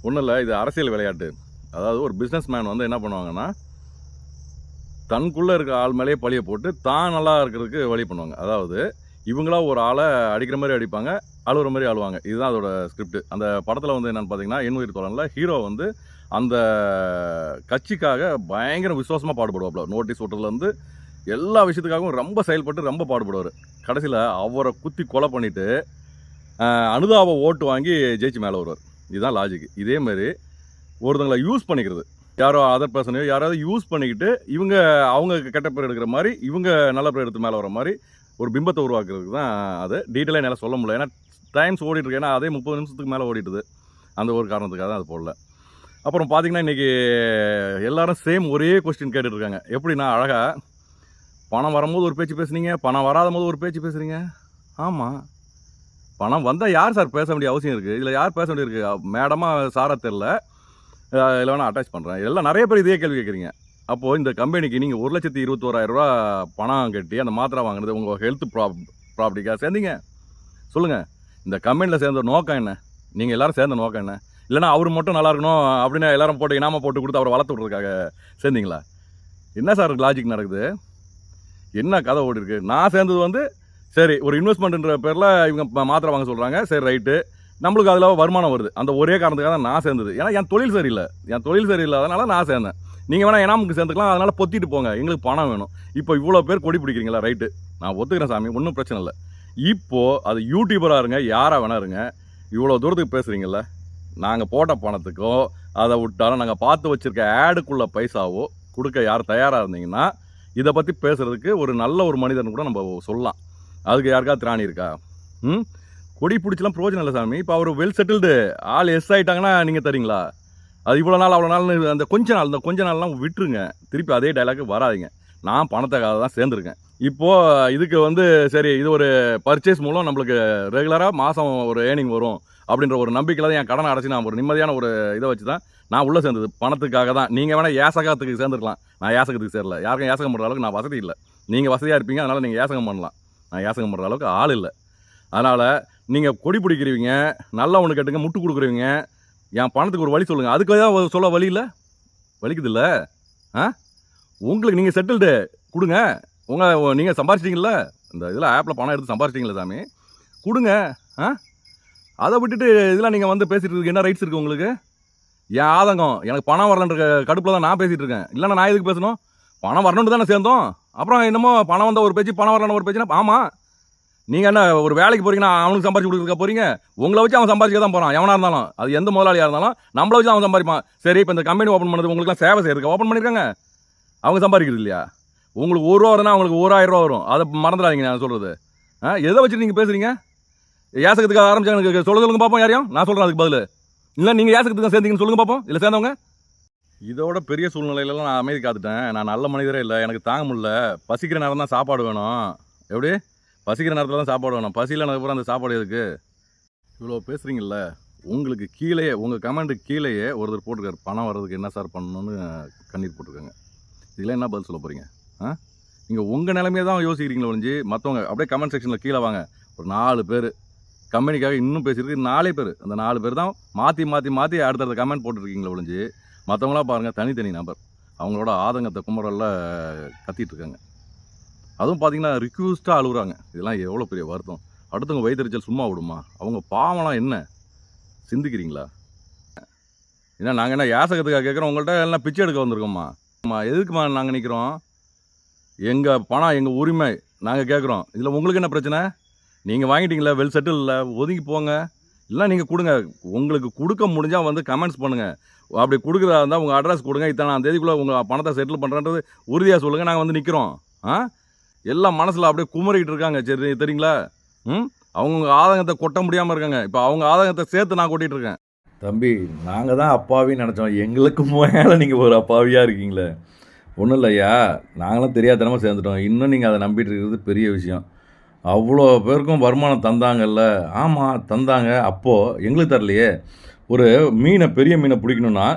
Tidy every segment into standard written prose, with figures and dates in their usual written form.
ஒன்றும் இல்லை, இது அரசியல் விளையாட்டு. அதாவது ஒரு பிஸ்னஸ் மேன் வந்து என்ன பண்ணுவாங்கன்னா, தனக்குள்ளே இருக்க ஆள் மேலேயே பழிய போட்டு தான் நல்லா இருக்கிறதுக்கு வழி பண்ணுவாங்க. அதாவது இவங்களா ஒரு ஆளை அடிக்கிற மாதிரி அடிப்பாங்க, அழுகிற மாதிரி அழுவாங்க. இதுதான் அதோட ஸ்கிரிப்ட். அந்த படத்தில் வந்து என்னென்னு பார்த்தீங்கன்னா, என் உயிர் தோழனில் ஹீரோ வந்து அந்த கட்சிக்காக பயங்கர விசுவாசமாக பாடுபடுவாப்புல. நோட்டீஸ் ஓட்டுறதுலேருந்து எல்லா விஷயத்துக்காகவும் ரொம்ப செயல்பட்டு ரொம்ப பாடுபடுவார். கடைசியில் அவரை குத்தி கொலை பண்ணிவிட்டு அனுதாப ஓட்டு வாங்கி ஜெயிச்சு மேலே வருவார். இதுதான் லாஜிக். இதேமாரி ஒருத்தங்களை யூஸ் பண்ணிக்கிறது, யாரோ அதர் பர்சனையோ யாராவது யூஸ் பண்ணிக்கிட்டு இவங்க அவங்க கெட்ட பேர் எடுக்கிற மாதிரி இவங்க நல்ல பேர் எடுத்து மேலே வர மாதிரி ஒரு பிம்பத்தை உருவாக்குறதுக்கு தான் அது. டீட்டெயிலாக என்னால் சொல்ல முடியல, ஏன்னா டைம்ஸ் ஓடிட்டுருக்கு. ஏன்னா அதே 30 நிமிஷத்துக்கு மேலே ஓடிட்டுது. அந்த ஒரு காரணத்துக்காக தான் அது போடல. அப்புறம் பார்த்தீங்கன்னா இன்றைக்கி எல்லோரும் சேம் ஒரே கொஸ்டின் கேட்டுட்ருக்காங்க. எப்படின்னா அழகாக பணம் வரும்போது ஒரு பேச்சு பேசுனீங்க, பணம் வராத போது ஒரு பேச்சு பேசுகிறீங்க. ஆமாம், பணம் வந்தால் யார் சார் பேச வேண்டிய அவசியம் இருக்குது? இதில் யார் பேச வேண்டியிருக்கு? மேடமாக சாரா தெரில, இல்லை வேணால் அட்டாச் பண்ணுறேன். எல்லாம் நிறைய பேர் இதே கேள்வி கேட்குறீங்க. அப்போது இந்த கம்பெனிக்கு நீங்கள் 1,21,000 பணம் கட்டி அந்த மாத்திரை வாங்கினது உங்கள் ஹெல்த் ப்ராப்பர்ட்டிக்காக சேர்ந்தீங்க? சொல்லுங்கள். இந்த கம்பெனியில் சேர்ந்த நோக்கம் என்ன? நீங்கள் எல்லோரும் சேர்ந்த நோக்கம் என்ன? இல்லைனா அவர் மட்டும் நல்லா இருக்கணும் அப்படின்னு எல்லோரும் போட்டு இனாமல் போட்டு கொடுத்து அவரை வளர்த்து விட்றதுக்காக சேர்ந்தீங்களா? என்ன சார் லாஜிக் நடக்குது? என்ன கதை ஓடி இருக்குது? நான் சேர்ந்தது வந்து சரி, ஒரு இன்வெஸ்ட்மெண்ட்ன்ற பேரில் இவங்க மாத்திரை வாங்க சொல்கிறாங்க. சரி, ரைட்டு, நம்மளுக்கு அதில் வருமானம் வருது. அந்த ஒரே காரணத்துக்காக தான் நான் சேர்ந்தது. ஏன்னா என் தொழில் சரியில்லை, அதனால் நான் சேர்ந்தேன். நீங்கள் வேணால் எனாமுக்கு சேர்ந்துக்கலாம், அதனால் பொத்திட்டு போங்க, எங்களுக்கு பணம் வேணும். இப்போ இவ்வளோ பேர் கொடி பிடிக்கிறீங்களா? ரைட்டு, நான் ஒத்துக்கிறேன் சாமி, ஒன்றும் பிரச்சனை இல்லை. இப்போது அது யூடியூபராக இருங்க, யாராக வேணா இருங்க, இவ்வளோ தூரத்துக்கு பேசுகிறீங்கள, நாங்கள் போட்ட பணத்துக்கோ அதை விட்டாலும் நாங்கள் பார்த்து வச்சுருக்க ஆடுக்குள்ளே பைசாவோ கொடுக்க யார் தயாராக இருந்தீங்கன்னா இதை பற்றி பேசுகிறதுக்கு ஒரு நல்ல ஒரு மனிதன் கூட நம்ம சொல்லலாம். அதுக்கு யாருக்காவது திராணி இருக்கா? கொடி பிடிச்சலாம் பிரயோஜனம் இல்லை சாமி. இப்போ அவர் வெல் செட்டில்டு ஆள் எஸ் ஆகிட்டாங்கன்னா நீங்கள் தரீங்களா? அது இவ்வளோ நாள் அவ்வளோ நாள் அந்த கொஞ்ச நாள்லாம் விட்டுருங்க. திருப்பி அதே டைலாக்கு வராதிங்க. நான் பணத்துக்காக தான் சேர்ந்துருக்கேன். இப்போது இதுக்கு வந்து சரி, இது ஒரு பர்ச்சேஸ் மூலம் நம்மளுக்கு ரெகுலராக மாதம் ஒரு ஏர்னிங் வரும் அப்படின்ற ஒரு நம்பிக்கையில் தான் என் கடனை அடைச்சி நான் ஒரு நிம்மதியான ஒரு இதை வச்சு தான் நான் உள்ளே சேர்ந்தது. பணத்துக்காக தான். நீங்கள் வேணால் ஏசகத்துக்கு சேர்ந்துருக்கலாம், நான் ஏசகத்துக்கு சேரல. யாருக்கும் ஏசகம் பண்ணுற அளவுக்கு நான் வசதி இல்லை. நீங்கள் வசதியாக இருப்பீங்க, அதனால் நீங்கள் ஏசகம் பண்ணலாம். நான் ஏசகம் பண்ணுற அளவுக்கு ஆள் இல்லை. அதனால் நீங்கள் கொடி பிடிக்கிறீங்க, நல்லா ஒன்று கேட்டுங்க, முட்டு கொடுக்குறீங்க, என் பணத்துக்கு ஒரு வழி சொல்லுங்கள். அதுக்கு தான் சொல்ல வழி இல்லை, வலிக்குது இல்லை? உங்களுக்கு நீங்கள் செட்டில்டு கொடுங்க. நீங்கள் சம்பாரிச்சிட்டிங்கள, இந்த இதில் ஆப்பில் பணம் எடுத்து சம்பாரிச்சிட்டிங்களா சாமி, கொடுங்க. அதை விட்டுட்டு இதெல்லாம் நீங்கள் வந்து பேசிகிட்டு இருக்கு என்ன ரைட்ஸ் இருக்குது உங்களுக்கு? என் ஆதங்கம், எனக்கு பணம் வரலன்ற கடுப்பில் தான் நான் பேசிகிட்டு இருக்கேன். இல்லைன்னா நான் எதுக்கு பேசணும்? பணம் வரணுன்ட்டு தானே சேர்ந்தோம். அப்புறம் என்னமோ பணம் வந்தால் ஒரு பேச்சு, பணம் வரலன்னு ஒரு பேச்சுன்னா, ஆமாம், நீங்கள் என்ன ஒரு வேலைக்கு போகிறீங்கன்னா அவனுக்கு சம்பாரிச்சு கொடுக்க போகிறீங்க? உங்களை வச்சு அவன் சம்பாரிக்க தான் போகிறான். எவனாக இருந்தாலும், அது எந்த முதலாளியாக இருந்தாலும் நம்மளை வச்சு அவன் சம்பாதிப்பான். சரி, இப்போ இந்த கம்பெனி ஓப்பன் பண்ணது உங்களுக்குலாம் சேவை செய்யறதுக்கு ஓப்பன் பண்ணியிருக்காங்க, அவங்க சம்பாதிக்கிறது இல்லையா? உங்களுக்கு 1 ரூபா வருதுன்னா அவங்களுக்கு 1000 வரும். அதை மறந்துடாதீங்க நான் சொல்கிறது. எதை வச்சுட்டு நீங்கள் பேசுகிறீங்க? ஏசகத்துக்கு ஆரம்பிச்சாங்க, எனக்கு சொல்லுங்க பார்ப்போம். யாரையும் நான் சொல்கிறேன் அதுக்கு பதில். இல்லை நீங்கள் ஏசகத்துக்கு சேர்ந்தீங்கன்னு சொல்லுங்க பார்ப்போம். இல்லை சேர்ந்தவங்க. இதோட பெரிய சூழ்நிலையிலலாம் நான் அமைதி காத்துட்டேன். நான் நல்ல மனிதரே இல்லை, எனக்கு தாங்க முடியல. பசிக்கிற நேரம் தான் சாப்பாடு வேணும். எப்படி? பசிக்கிற நேரத்தில் தான் சாப்பாடு வேணும். பசியில் அப்புறம் அந்த சாப்பாடு எதுக்கு? இவ்வளோ பேசுகிறீங்கள, உங்களுக்கு கீழேயே உங்கள் கமெண்ட்டுக்கு கீழேயே ஒருத்தர் போட்டிருக்காரு, பணம் வர்றதுக்கு என்ன சார் பண்ணணும்னு கண்ணீர் போட்டிருக்காங்க. இதெல்லாம் என்ன பதில் சொல்ல போகிறீங்க? நீங்கள் உங்கள் நிலைமையை தான் யோசிக்கிறீங்களே ஒழிஞ்சு மற்றவங்க அப்படியே கமெண்ட் செக்ஷனில் கீழே வாங்க. ஒரு 4 பேர் கம்பெனிக்காக இன்னும் பேசியிருக்கு, 4 பேர். அந்த 4 பேர் தான் மாற்றி அடுத்தடுத்த கமெண்ட் போட்டுருக்கீங்களே ஒழிஞ்சு மற்றவங்களாம் பாருங்கள் தனித்தனி நபர் அவங்களோட ஆதங்கத்தை குமரலில் கத்திகிட்ருக்காங்க. அதுவும் பார்த்தீங்கன்னா ரிக்யூஸ்டாக அழுகுறாங்க. இதெல்லாம் எவ்வளோ பெரிய வருத்தம். அடுத்தவங்க வயிற்றுச்சல் சும்மா விடுமா? அவங்க பாவம்லாம் என்ன சிந்திக்கிறீங்களா? ஏன்னா நாங்கள் என்ன யாசகத்துக்காக கேட்குறோம், உங்கள்கிட்ட எல்லாம் பிச்சை எடுக்க வந்திருக்கோம்மா. எதுக்குமா நாங்கள் நிற்கிறோம்? எங்கள் பணம் எங்கள் உரிமை நாங்கள் கேட்குறோம். இதில் உங்களுக்கு என்ன பிரச்சனை? நீங்கள் வாங்கிட்டீங்களா, வெல் செட்டில் இல்லை, ஒதுங்கி போங்க. இல்லை நீங்கள் கொடுங்க, உங்களுக்கு கொடுக்க முடிஞ்சால் வந்து கமெண்ட்ஸ் பண்ணுங்கள். அப்படி கொடுக்குறதா இருந்தால் உங்கள் அட்ரஸ் கொடுங்க, இத்தனை தேதிக்குள்ளே உங்கள் பணத்தை செட்டில் பண்ணுறன்றது உறுதியாக சொல்லுங்கள், நாங்கள் வந்து நிற்கிறோம். எல்லாம் மனசில் அப்படியே குமரிக்கிட்டு இருக்காங்க. சரி, தெரியுங்களா? அவங்க ஆதங்கத்தை கொட்ட முடியாமல் இருக்காங்க. இப்போ அவங்க ஆதங்கத்தை சேர்த்து நான் கொட்டிகிட்டு இருக்கேன். தம்பி, நாங்கள் தான் அப்பாவின்னு நினச்சோம், எங்களுக்கு மேலே நீங்கள் ஒரு அப்பாவியாக இருக்கீங்களே. ஒன்றும் இல்லையா, நாங்களும் தெரியாதனமாக சேர்ந்துட்டோம். இன்னும் நீங்கள் அதை நம்பிட்டு இருக்கிறது பெரிய விஷயம். அவ்வளோ பேருக்கும் வருமானம் தந்தாங்கல்ல? ஆமாம் தந்தாங்க. அப்போது எங்களுக்கு தரலையே. ஒரு மீனை, பெரிய மீனை பிடிக்கணுன்னா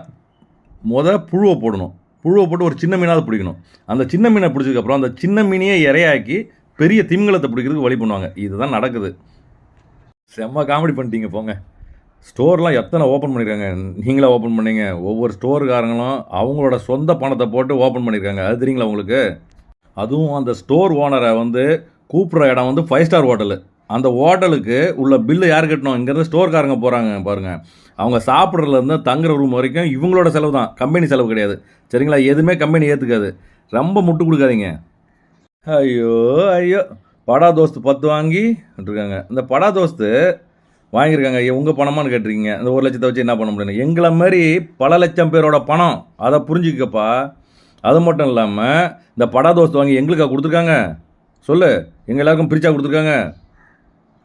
புழுவை போடணும். புழுவை போட்டு ஒரு சின்ன மீனாவது பிடிக்கணும். அந்த சின்ன மீனை பிடிச்சதுக்கப்புறம் அந்த சின்ன மீனையே இரையாக்கி பெரிய திமிங்கலத்தை பிடிக்கிறதுக்கு வழி பண்ணுவாங்க. இதுதான் நடக்குது. செம்ம காமெடி பண்ணிட்டீங்க போங்க. ஸ்டோர்லாம் எத்தனை ஓப்பன் பண்ணியிருக்காங்க. நீங்களா ஓப்பன் பண்ணீங்க? ஒவ்வொரு ஸ்டோர்காரங்களும் அவங்களோட சொந்த பணத்தை போட்டு ஓப்பன் பண்ணியிருக்காங்க. அது தெரியுங்களா உங்களுக்கு? அதுவும் அந்த ஸ்டோர் ஓனரை வந்து கூப்பிட்ற இடம் வந்து 5 ஸ்டார் ஹோட்டலு. அந்த ஹோட்டலுக்கு உள்ள பில்லு யார் கட்டணும்? இங்கேருந்து ஸ்டோர்காரங்க போகிறாங்க பாருங்கள். அவங்க சாப்பிட்றதுலேருந்து தங்குற ரூம் வரைக்கும் இவங்களோட செலவு தான். கம்பெனி செலவு கிடையாது. சரிங்களா? எதுவுமே கம்பெனி ஏற்றுக்காது. ரொம்ப முட்டு கொடுக்காதீங்க. ஐயோ ஐயோ! படா தோஸ்து 10 வாங்கி இருக்காங்க. இந்த படா தோஸ்து வாங்கியிருக்காங்க. உங்கள் பணமான்னு கேட்டிருக்கீங்க. இந்த 1,00,000 வச்சு என்ன பண்ண முடியும்? எங்களை மாதிரி பல லட்சம் பேரோட பணம். அதை புரிஞ்சுக்கப்பா. அது மட்டும் இல்லாமல் இந்த படா தோஸ்து வாங்கி எங்களுக்கா கொடுத்துருக்காங்க? சொல்லு. எங்கள் எல்லாருக்கும் பிரிச்சா கொடுத்துருக்காங்க?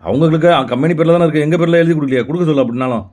அவங்களுக்கு கம்பெனி பேரில் தானே இருக்குது. எங்கள் பேரில் எழுதி கொடுக்கலையா? கொடுக்க சொல்லு அப்படின்னாலும்.